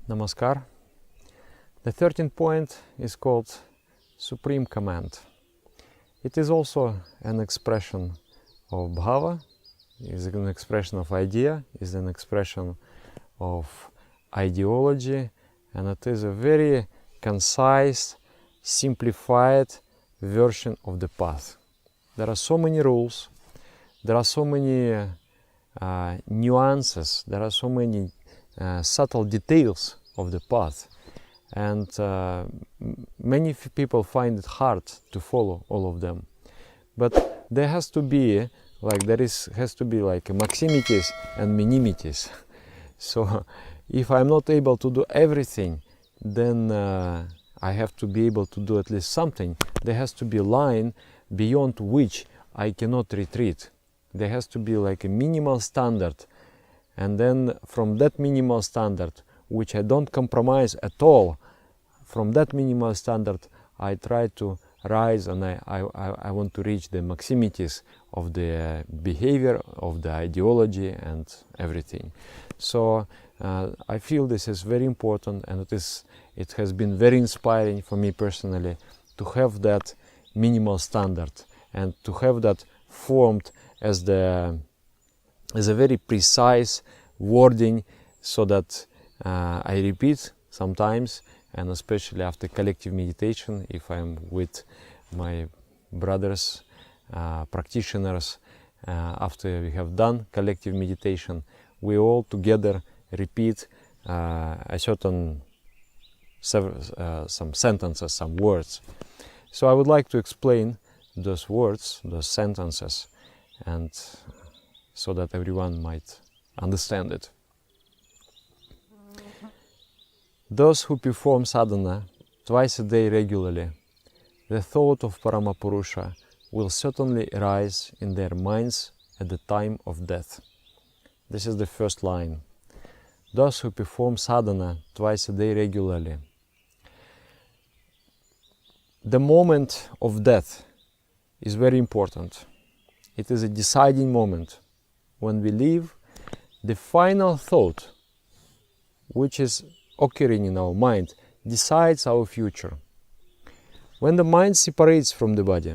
Namaskar. The 13th point is called Supreme Command. It is also an expression of bhava, is an expression of idea, is an expression of ideology, and it is a very concise, simplified version of the path. There are so many rules, there are so many nuances, there are so many subtle details of the path, and many people find it hard to follow all of them. But there has to be maximities and minimities. So if I'm not able to do everything, then I have to be able to do at least something. There has to be a line beyond which I cannot retreat. There has to be like a minimal standard, and then from that minimal standard, which I don't compromise at all, from that minimal standard I try to rise, and I want to reach the maximities of the behavior, of the ideology and everything. So I feel this is very important, and it has been very inspiring for me personally to have that minimal standard and to have that formed as a very precise wording, so that I repeat sometimes, and especially after collective meditation, if I'm with my brothers, practitioners, after we have done collective meditation, we all together repeat some sentences, some words. So I would like to explain those words, those sentences, and so that everyone might understand it. Those who perform sadhana twice a day regularly, the thought of Paramapurusha will certainly arise in their minds at the time of death. This is the first line. Those who perform sadhana twice a day regularly. The moment of death is very important. It is a deciding moment when we leave. The final thought, which is occurring in our mind, decides our future. When the mind separates from the body,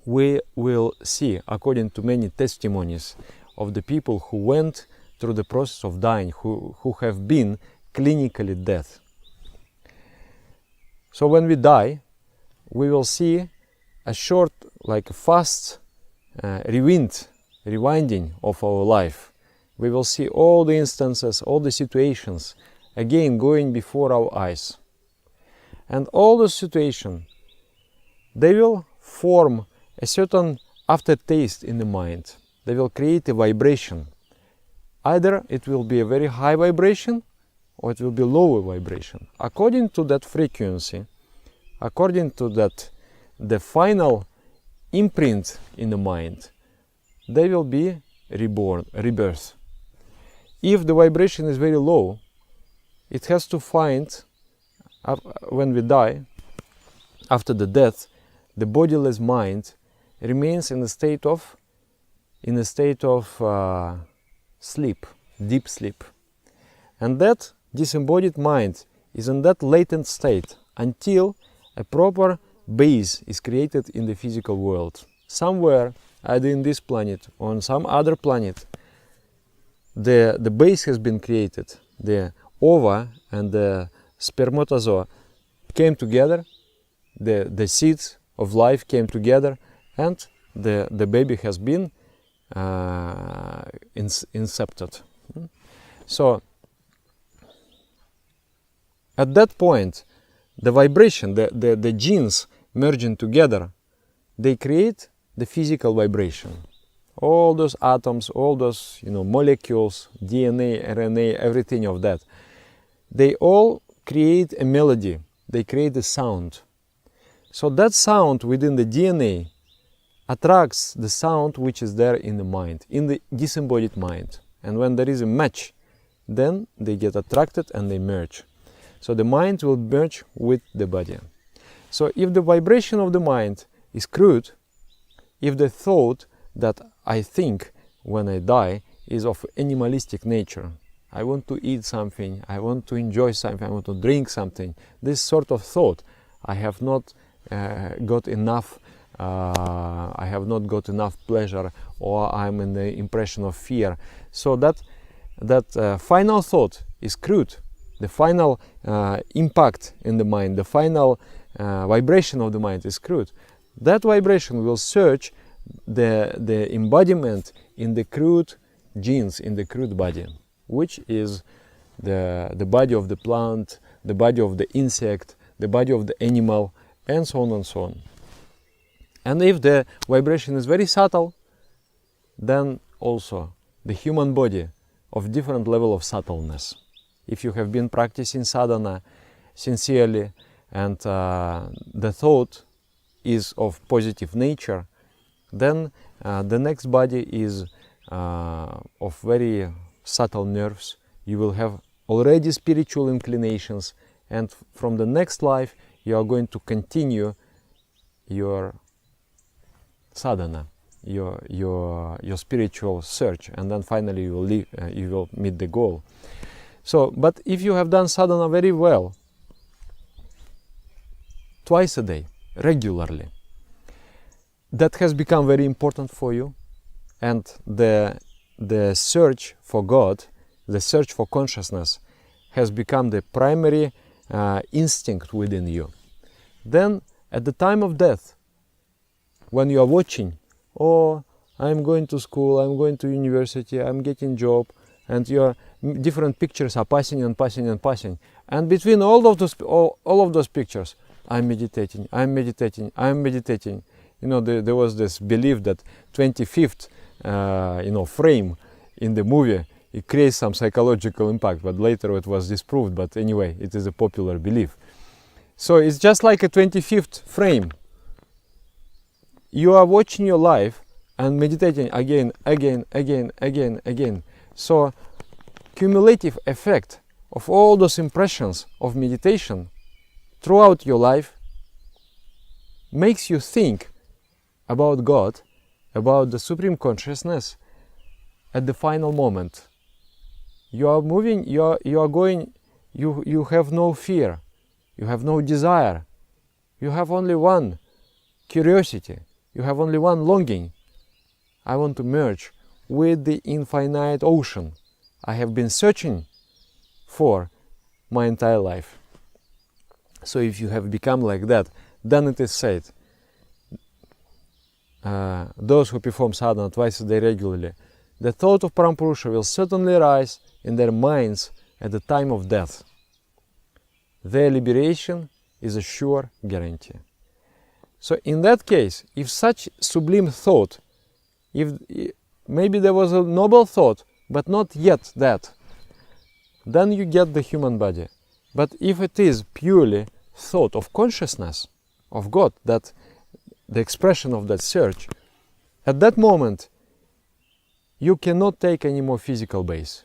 we will see, according to many testimonies of the people who went through the process of dying, who have been clinically dead. So when we die, we will see a short, like a fast rewinding of our life. We will see all the instances, all the situations, again going before our eyes. And all the situations, they will form a certain aftertaste in the mind. They will create a vibration. Either it will be a very high vibration, or it will be lower vibration. According to that frequency, according to that, the final imprint in the mind, they will be reborn, rebirth. If the vibration is very low, it has to find, when we die, after the death, the bodiless mind remains in a state of sleep, deep sleep. And that disembodied mind is in that latent state until a proper base is created in the physical world. Somewhere, either in this planet or on some other planet, the base has been created. The ova and the spermatozoa came together, the seeds of life came together, and the baby has been incepted. So at that point, the vibration, the genes merging together, they create the physical vibration. All those atoms, all those molecules, DNA, RNA, everything of that, they all create a melody, they create a sound. So that sound within the DNA attracts the sound which is there in the mind, in the disembodied mind. And when there is a match, then they get attracted and they merge. So the mind will merge with the body. So if the vibration of the mind is crude, if the thought that I think when I die is of animalistic nature, I want to eat something, I want to enjoy something, I want to drink something. This sort of thought, I have not got enough pleasure, or I'm in the impression of fear. So that final thought is crude. The final impact in the mind, the final vibration of the mind is crude. That vibration will search the embodiment in the crude genes, in the crude body, which is the body of the plant, the body of the insect, the body of the animal, and so on and so on. And if the vibration is very subtle, then also the human body of different level of subtleness. If you have been practicing sadhana sincerely and the thought is of positive nature, then the next body is of very subtle nerves. You will have already spiritual inclinations, and from the next life you are going to continue your sadhana, your spiritual search, and then finally you will meet the goal. So, but if you have done sadhana very well, twice a day, regularly, that has become very important for you, and the search for God, the search for consciousness has become the primary instinct within you. Then at the time of death, when you are watching, oh, I'm going to school, I'm going to university, I'm getting job, and your different pictures are passing and passing and passing, and between all of those pictures, I'm meditating, I'm meditating, I'm meditating. You know, there was this belief that 25th frame in the movie, it creates some psychological impact, but later it was disproved. But anyway, it is a popular belief. So it's just like a 25th frame. You are watching your life and meditating again, again, again, again, again. So cumulative effect of all those impressions of meditation throughout your life makes you think about God, about the Supreme Consciousness at the final moment. You are moving, you are going, you have no fear, you have no desire, you have only one curiosity, you have only one longing. I want to merge with the infinite ocean I have been searching for my entire life. So if you have become like that, then it is said, those who perform sadhana twice a day regularly, the thought of Parampurusha will certainly rise in their minds at the time of death. Their liberation is a sure guarantee. So in that case, if such sublime thought, if maybe there was a noble thought, but not yet that, then you get the human body. But if it is purely thought of consciousness, of God, that the expression of that search, at that moment you cannot take any more physical base.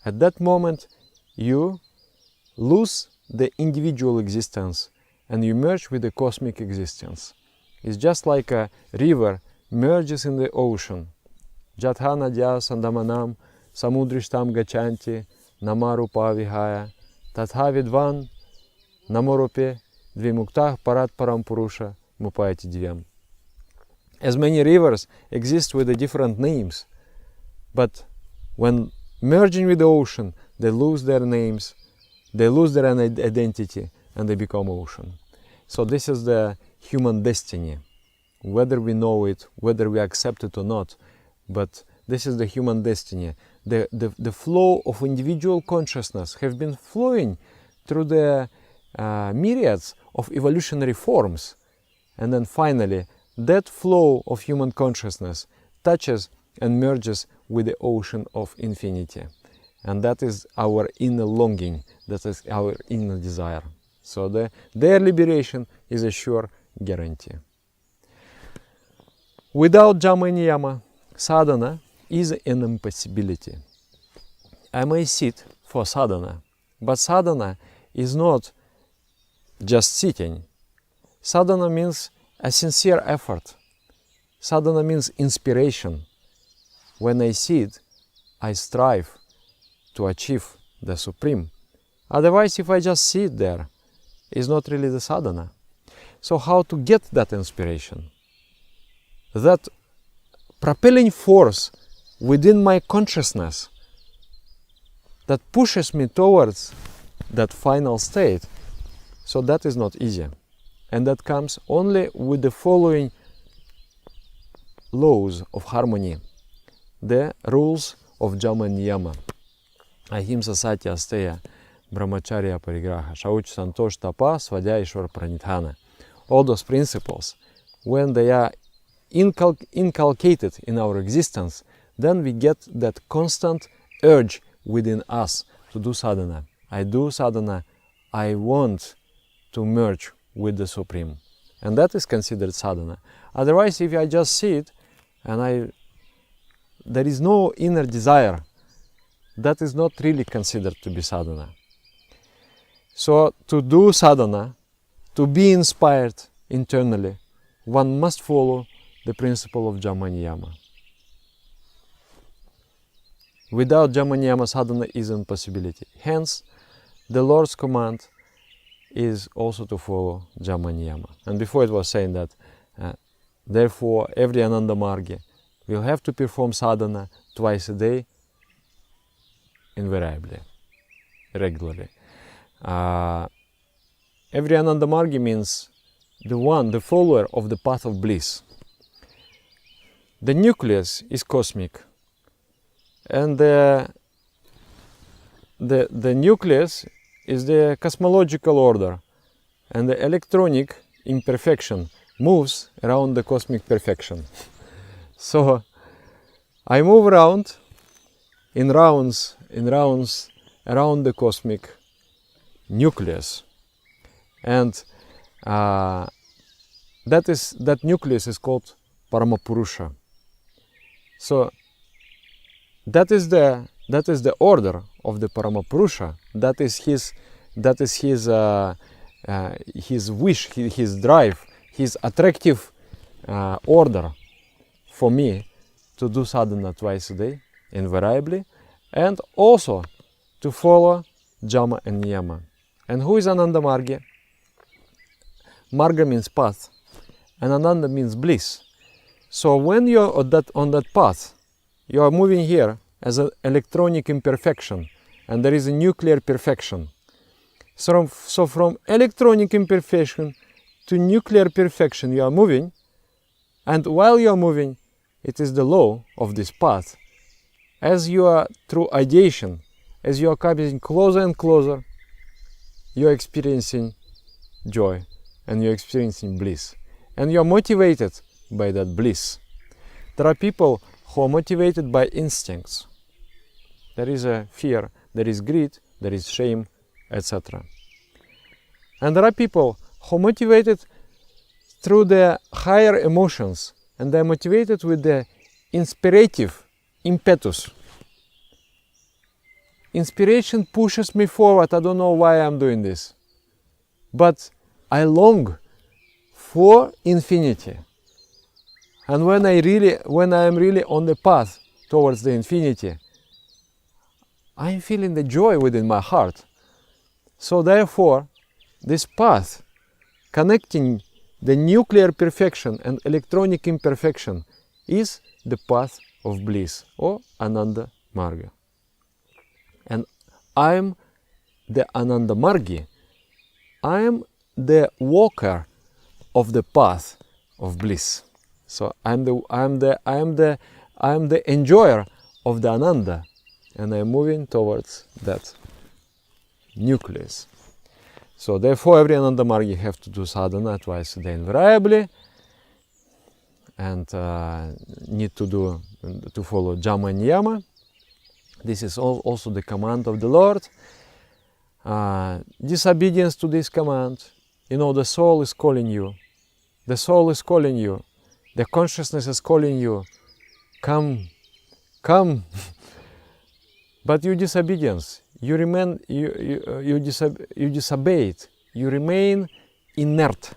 At that moment you lose the individual existence and you merge with the cosmic existence. It's just like a river merges in the ocean. Jatha nadya sandamanam samudrishtam gachanti namarupa vihaya tatha vidvan namorupe dvimuktah parat parampurusha mupayati divyam. As many rivers exist with the different names, but when merging with the ocean, they lose their names, they lose their identity, and they become ocean. So this is the human destiny, whether we know it, whether we accept it or not, but this is the human destiny. The flow of individual consciousness have been flowing through the myriads of evolutionary forms, and then finally that flow of human consciousness touches and merges with the ocean of infinity. And that is our inner longing, that is our inner desire. So their liberation is a sure guarantee. Without Jama and Niyama, sadhana is an impossibility. I may sit for sadhana, but sadhana is not just sitting. Sadhana means a sincere effort. Sadhana means inspiration. When I sit, I strive to achieve the Supreme. Otherwise, if I just sit there, it's not really the sadhana. So how to get that inspiration? That propelling force within my consciousness that pushes me towards that final state. So that is not easy. And that comes only with the following laws of harmony, the rules of Jama Niyama. Ahimsa Satya Asteya Brahmacharya Parigraha Shauch Santosh Tapa Svadhyaya Ishvara Pranidhana. All those principles, when they are inculcated in our existence, then we get that constant urge within us to do sadhana. I do sadhana, I want to merge with the Supreme. And that is considered sadhana. Otherwise, if I just sit and there is no inner desire, that is not really considered to be sadhana. So to do sadhana, to be inspired internally, one must follow the principle of Jama Niyama. Without Jama Niyama, sadhana is an impossibility. Hence, the Lord's command is also to follow Jama Niyama. And before it was saying that, therefore, every Ananda Margi will have to perform sadhana twice a day, invariably, regularly. Every Ananda Margi means the follower of the path of bliss. The nucleus is cosmic, and the nucleus is the cosmological order, and the electronic imperfection moves around the cosmic perfection. So I move around in rounds around the cosmic nucleus, and that nucleus is called Paramapurusha. So that is the order of the Paramapurusha. That is his wish, his drive, his attractive order for me to do sadhana twice a day, invariably, and also to follow Jama and Niyama. And who is Ananda Margi? Marga means path, and Ananda means bliss. So when you are on that path, you are moving here as an electronic imperfection, and there is a nuclear perfection. So from electronic imperfection to nuclear perfection you are moving, and while you are moving, it is the law of this path. As you are through ideation, as you are coming closer and closer, you are experiencing joy and you are experiencing bliss. And you are motivated by that bliss. There are people who are motivated by instincts. There is a fear, there is greed, there is shame, etc. And there are people who are motivated through the higher emotions, and they are motivated with the inspirative impetus. Inspiration pushes me forward. I don't know why I'm doing this, but I long for infinity. And when I am really on the path towards the infinity, I'm feeling the joy within my heart. So therefore, this path connecting the nuclear perfection and electronic imperfection is the path of bliss, or Ananda Marga. And I am the Ananda Margi. I am the walker of the path of bliss. So I am the enjoyer of the Ananda, and I am moving towards that nucleus. So therefore, every Ananda Margi have to do sadhana twice a day invariably, and need to follow Jama Niyama. This is also the command of the Lord. Disobedience to this command, the soul is calling you. The soul is calling you. The consciousness is calling you. Come, come. But you disobedience. You disobey it. You remain inert.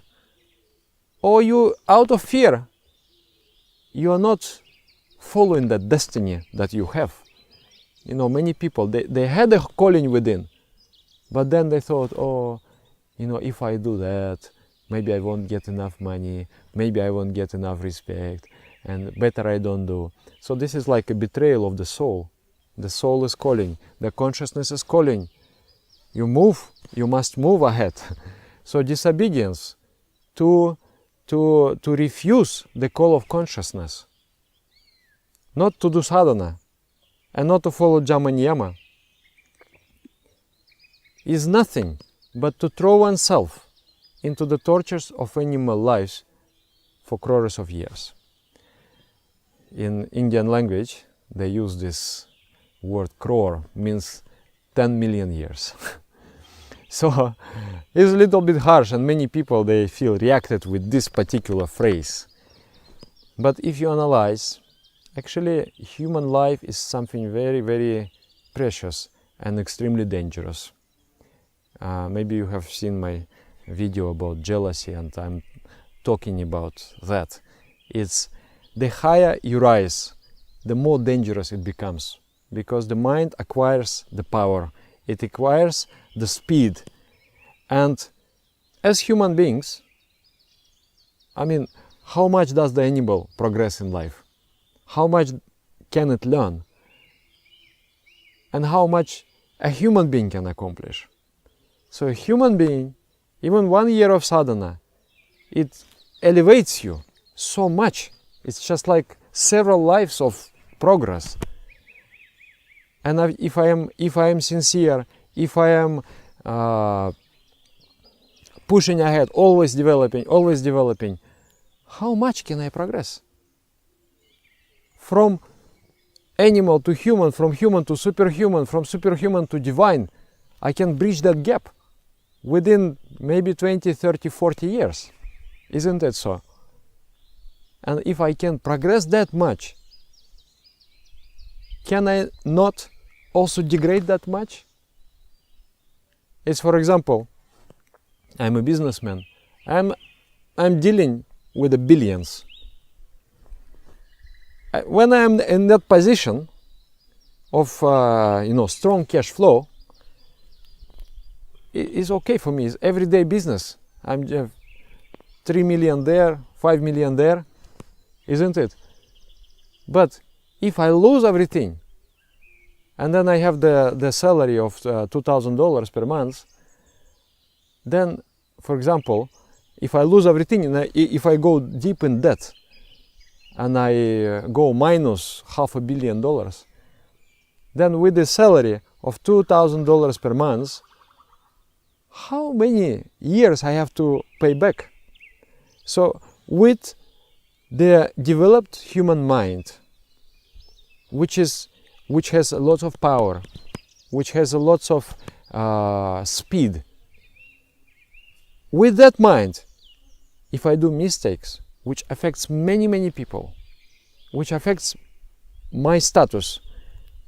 Or you, out of fear, you are not following that destiny that you have. many people, they had a calling within, but then they thought, oh, if I do that, maybe I won't get enough money, maybe I won't get enough respect, and better I don't do. So this is like a betrayal of the soul. The soul is calling, the consciousness is calling. You must move ahead. So disobedience to refuse the call of consciousness, not to do sadhana, and not to follow Jama Niyama, is nothing but to throw oneself into the tortures of animal lives for crores of years. In Indian language, they use this word crore, means 10 million years. So it's a little bit harsh, and many people, they feel reacted with this particular phrase. But if you analyze, actually human life is something very, very precious and extremely dangerous. Maybe you have seen my video about jealousy, and I'm talking about that. It's the higher you rise, the more dangerous it becomes, because the mind acquires the power, it acquires the speed. And as human beings, I mean, how much does the animal progress in life? How much can it learn? And how much a human being can accomplish? So a human being, even 1 year of sadhana, it elevates you so much. It's just like several lives of progress. And if I am sincere, if I am pushing ahead, always developing, how much can I progress? From animal to human, from human to superhuman, from superhuman to divine, I can bridge that gap within maybe 20, 30, 40 years. Isn't it so? And if I can progress that much, can I not also degrade that much? It's, for example, I'm a businessman. I'm dealing with the billions. When I'm in that position of strong cash flow, it's okay for me. It's everyday business. I'm 3 million there, 5 million there, isn't it? But if I lose everything, and then I have the salary of $2,000 per month, then, for example, if I lose everything, and if I go deep in debt, and I go minus $500 million, then with the salary of $2,000 per month, how many years I have to pay back? So with the developed human mind, which has a lot of power, which has a lot of speed, with that mind, if I do mistakes, which affects many people, which affects my status,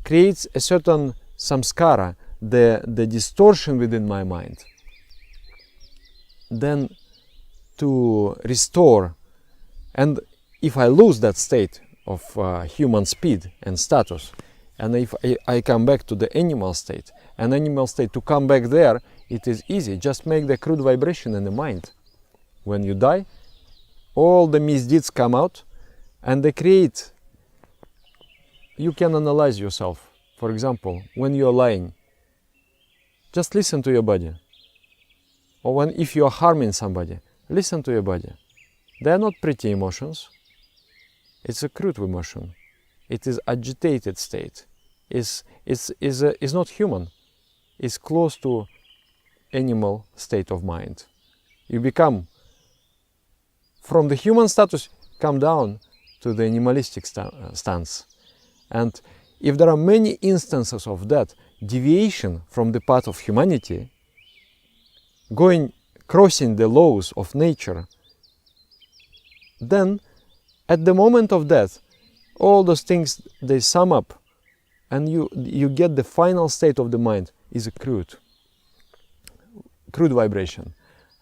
creates a certain samskara, the distortion within my mind, then to restore, and if I lose that state of human speed and status, and if I come back to the animal state, to come back there, it is easy. Just make the crude vibration in the mind. When you die, all the misdeeds come out, and they create. You can analyze yourself. For example, when you are lying, just listen to your body. Or if you are harming somebody, listen to your body. They are not pretty emotions. It's a crude emotion. It is agitated state. It's not human. It's close to animal state of mind. You become, from the human status, come down to the animalistic stance. And if there are many instances of that deviation from the path of humanity, crossing the laws of nature, then at the moment of death, all those things, they sum up, and you get the final state of the mind is a crude vibration.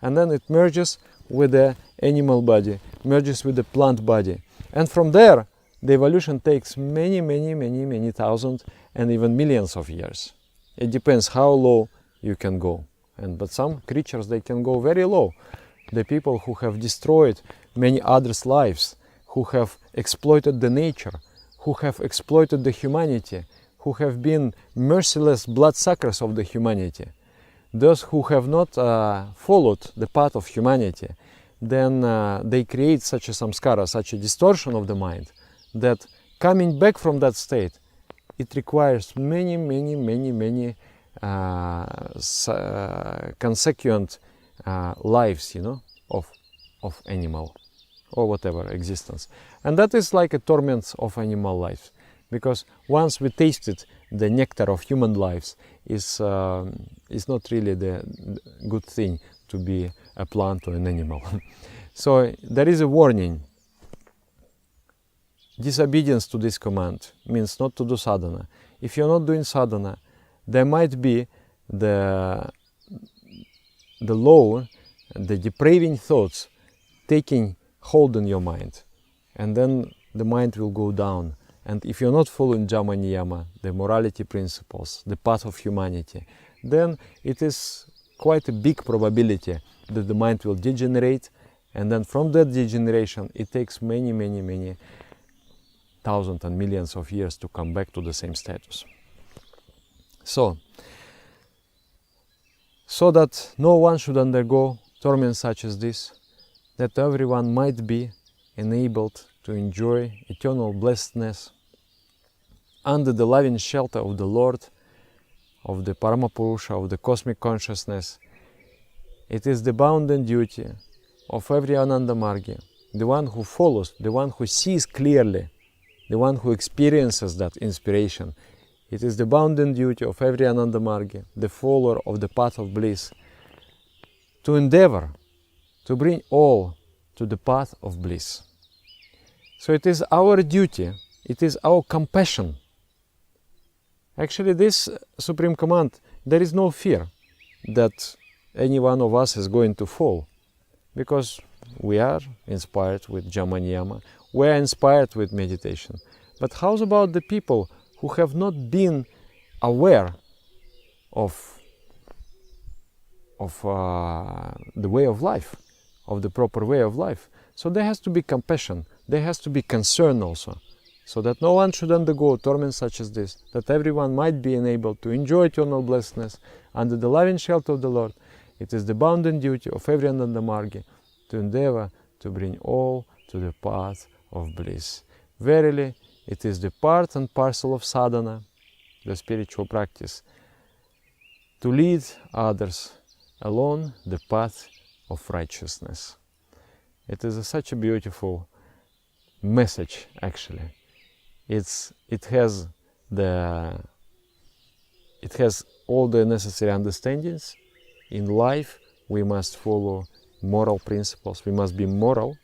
And then it merges with the animal body, merges with the plant body. And from there, the evolution takes many thousand and even millions of years. It depends how low you can go. But some creatures, they can go very low. The people who have destroyed many others' lives, who have exploited the nature, who have exploited the humanity, who have been merciless bloodsuckers of the humanity, those who have not followed the path of humanity, then they create such a samskara, such a distortion of the mind, that coming back from that state, it requires many consequent lives, of animal or whatever existence. And that is like a torment of animal life, because once we tasted the nectar of human lives, is not really the good thing to be a plant or an animal. So there is a warning. Disobedience to this command means not to do sadhana. If you're not doing sadhana, there might be the low, the depraving thoughts taking hold in your mind, and then the mind will go down. And if you're not following Dhamma Niyama, the morality principles, the path of humanity, then it is quite a big probability that the mind will degenerate, and then from that degeneration it takes many thousands and millions of years to come back to the same status. So that no one should undergo torment such as this, that everyone might be enabled to enjoy eternal blessedness under the loving shelter of the Lord, of the Paramapurusha, of the cosmic consciousness. It is the bounden duty of every Ananda Margi, the one who follows, the one who sees clearly, the one who experiences that inspiration. It is the bounden duty of every Ananda Margi, the follower of the path of bliss, to endeavor to bring all to the path of bliss. So it is our duty, it is our compassion. Actually, this supreme command, there is no fear that any one of us is going to fall, because we are inspired with Dhamma Niyama, we are inspired with meditation. But how about the people who have not been aware of the way of life, of the proper way of life? So there has to be compassion, there has to be concern also, so that no one should undergo torment such as this, that everyone might be enabled to enjoy eternal blessedness under the loving shelter of the Lord. It is the bounden duty of every Ananda Margi to endeavor to bring all to the path of bliss. Verily, it is the part and parcel of sadhana, the spiritual practice, to lead others along the path of righteousness. It is such a beautiful message, actually. It has all the necessary understandings. In life, we must follow moral principles. We must be moral.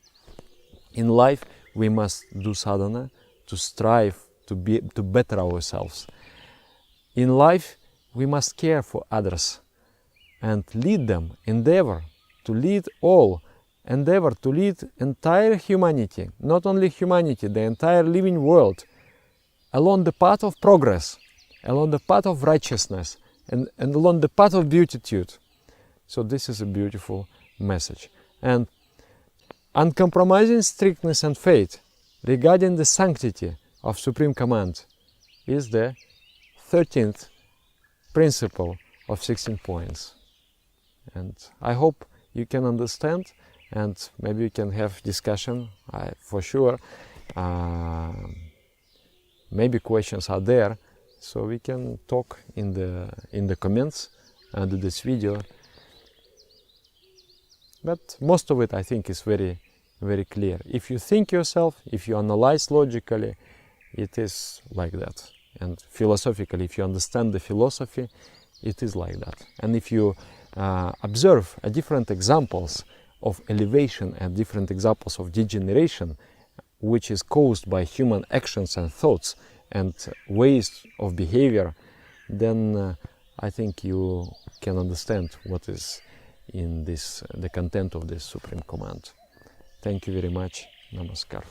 In life, we must do sadhana to strive to better ourselves. In life, we must care for others and lead them, endeavor to lead all, endeavor to lead entire humanity, not only humanity, the entire living world, along the path of progress, along the path of righteousness, and along the path of beatitude. So this is a beautiful message. And uncompromising strictness and faith regarding the sanctity of Supreme Command is the 13th principle of 16 points. And I hope you can understand, and maybe we can have discussion, for sure. Maybe questions are there, so we can talk in the comments under this video. But most of it, I think, is very clear. If you think yourself, if you analyze logically, it is like that. And philosophically, if you understand the philosophy, it is like that. And if you observe different examples of elevation and different examples of degeneration, which is caused by human actions and thoughts and ways of behavior, then I think you can understand what is in the content of this Supreme Command. Thank you very much. Namaskar.